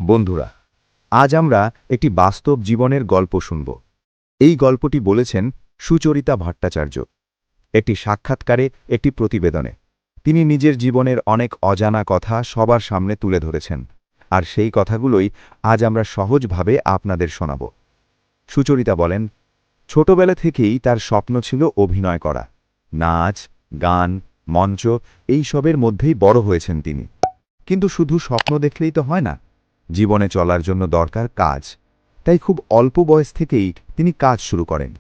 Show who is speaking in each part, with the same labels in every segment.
Speaker 1: বন্ধুরা, আজ আমরা একটি বাস্তব জীবনের গল্প শুনব। এই গল্পটি বলেছেন সুচরিতা ভট্টাচার্য। একটি সাক্ষাৎকারে, একটি প্রতিবেদনে তিনি নিজের জীবনের অনেক অজানা কথা সবার সামনে তুলে ধরেছেন, আর সেই কথাগুলোই আজ আমরা সহজভাবে আপনাদের শোনাব। সুচরিতা বলেন, ছোটবেলা থেকেই তার স্বপ্ন ছিল অভিনয় করা। নাচ, গান, মঞ্চ এইসবের মধ্যেই বড় হয়েছেন তিনি। কিন্তু শুধু স্বপ্ন দেখলেই তো হয় না, জীবনে চলার জন্য দরকার কাজ। তাই খুব অল্প বয়স থেকেই তিনি কাজ শুরু করেন।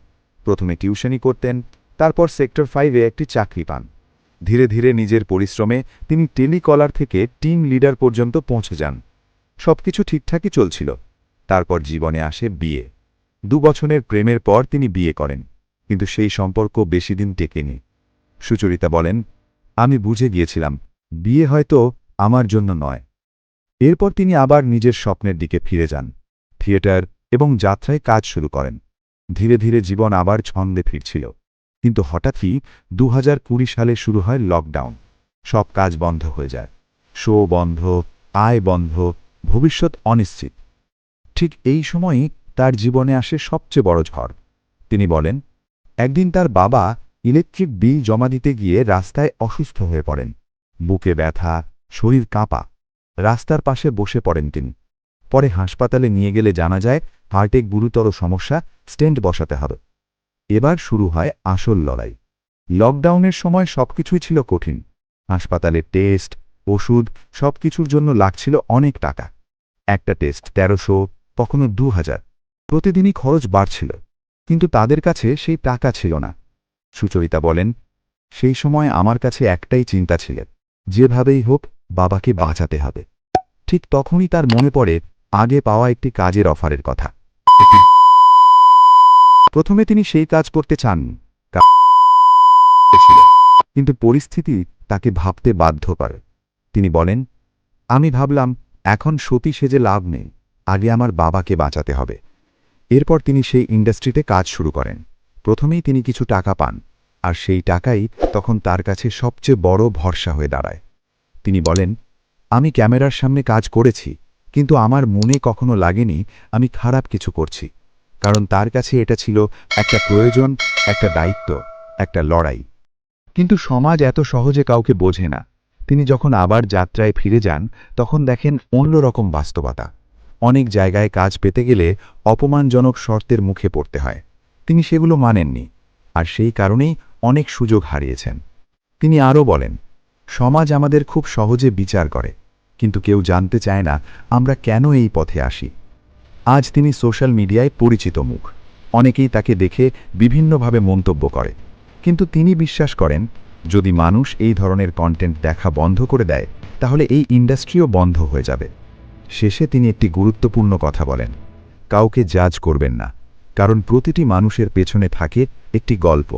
Speaker 1: প্রথমে টিউশনি করতেন, তারপর সেক্টর 5-এ একটি চাকরি পান। ধীরে ধীরে নিজের পরিশ্রমে তিনি টেলিকলার থেকে টিম লিডার পর্যন্ত পৌঁছে যান। সবকিছু ঠিকঠাকই চলছিল। তারপর জীবনে আসে বিয়ে। 2 বছরের প্রেমের পর তিনি বিয়ে করেন, কিন্তু সেই সম্পর্ক বেশি দিন টেকেনি। সুচরিতা বলেন, আমি বুঝে গিয়েছিলাম বিয়ে হয়তো আমার জন্য নয়। এরপর তিনি আবার নিজের স্বপ্নের দিকে ফিরে যান, থিয়েটার এবং যাত্রায় কাজ শুরু করেন। ধীরে ধীরে জীবন আবার ছন্দে ফিরছিল। কিন্তু হঠাৎই 2020 সালে শুরু হয় লকডাউন। সব কাজ বন্ধ হয়ে যায়, শো বন্ধ, আয় বন্ধ, ভবিষ্যৎ অনিশ্চিত। ঠিক এই সময়ই তার জীবনে আসে সবচেয়ে বড় ঝড়। তিনি বলেন, একদিন তার বাবা ইলেকট্রিক বিল জমা দিতে গিয়ে রাস্তায় অসুস্থ হয়ে পড়েন। বুকে ব্যথা, শরীর কাঁপা। রাস্তার পাশে বসে পড়েন তিনি। পরে হাসপাতালে নিয়ে গেলে জানা যায় হার্টে গুরুতর সমস্যা, স্টেন্ট বসাতে হবে। এবার শুরু হয় আসল লড়াই। লকডাউনের সময় সবকিছুই ছিল কঠিন। হাসপাতালে টেস্ট, ওষুধ সবকিছুর জন্য লাগছিল অনেক টাকা। একটা টেস্ট 1300, কখনো 2000। প্রতিদিনই খরচ বাড়ছিল, কিন্তু তাদের কাছে সেই টাকা ছিল না। সুচরিতা বলেন, সেই সময় আমার কাছে একটাই চিন্তা ছিল, যেভাবেই হোক বাবাকে বাঁচাতে হবে। ঠিক তখনই তার মনে পড়ে আগে পাওয়া একটি কাজের অফারের কথা। প্রথমে তিনি সেই কাজ করতে চান, কিন্তু পরিস্থিতি তাকে ভাবতে বাধ্য করে। তিনি বলেন, আমি ভাবলাম এখন সতী সেজে লাভ নেই, আগে আমার বাবাকে বাঁচাতে হবে। এরপর তিনি সেই ইন্ডাস্ট্রিতে কাজ শুরু করেন। প্রথমেই তিনি কিছু টাকা পান, আর সেই টাকাই তখন তার কাছে সবচেয়ে বড় ভরসা হয়ে দাঁড়ায়। তিনি বলেন, আমি ক্যামেরার সামনে কাজ করেছি, কিন্তু আমার মনে কখনো লাগেনি আমি খারাপ কিছু করছি। কারণ তার কাছে এটা ছিল একটা প্রয়োজন, একটা দায়িত্ব, একটা লড়াই। কিন্তু সমাজ এত সহজে কাউকে বোঝে না। তিনি যখন আবার যাত্রায় ফিরে যান, তখন দেখেন অন্যরকম বাস্তবতা। অনেক জায়গায় কাজ পেতে গেলে অপমানজনক শর্তের মুখে পড়তে হয়। তিনি সেগুলো মানেননি, আর সেই কারণেই অনেক সুযোগ হারিয়েছেন। তিনি আরও বলেন, সমাজ আমাদের খুব সহজে বিচার করে, কিন্তু কেউ জানতে চায় না আমরা কেন এই পথে আসি। আজ তিনি সোশ্যাল মিডিয়ায় পরিচিত মুখ। অনেকেই তাকে দেখে বিভিন্নভাবে মন্তব্য করে, কিন্তু তিনি বিশ্বাস করেন যদি মানুষ এই ধরনের কন্টেন্ট দেখা বন্ধ করে দেয়, তাহলে এই ইন্ডাস্ট্রিও বন্ধ হয়ে যাবে। শেষে তিনি একটি গুরুত্বপূর্ণ কথা বলেন, কাউকে জাজ করবেন না, কারণ প্রতিটি মানুষের পেছনে থাকে একটি গল্প।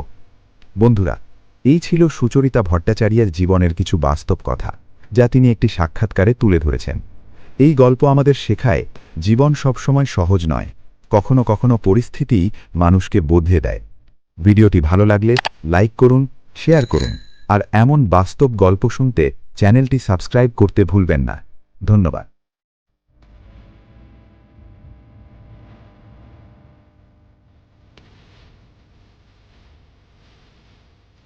Speaker 1: বন্ধুরা, এই ছিল সুচরিতা ভট্টাচার্যের জীবনের কিছু বাস্তব কথা, যা তিনি একটি সাক্ষাৎকারে তুলে ধরেছেন। এই গল্প আমাদের শেখায় জীবন সবসময় সহজ নয়, কখনো কখনো পরিস্থিতিই মানুষকে বদলে দেয়। ভিডিওটি ভালো লাগলে লাইক করুন, শেয়ার করুন, আর এমন বাস্তব গল্প শুনতে চ্যানেলটি সাবস্ক্রাইব করতে ভুলবেন না। ধন্যবাদ।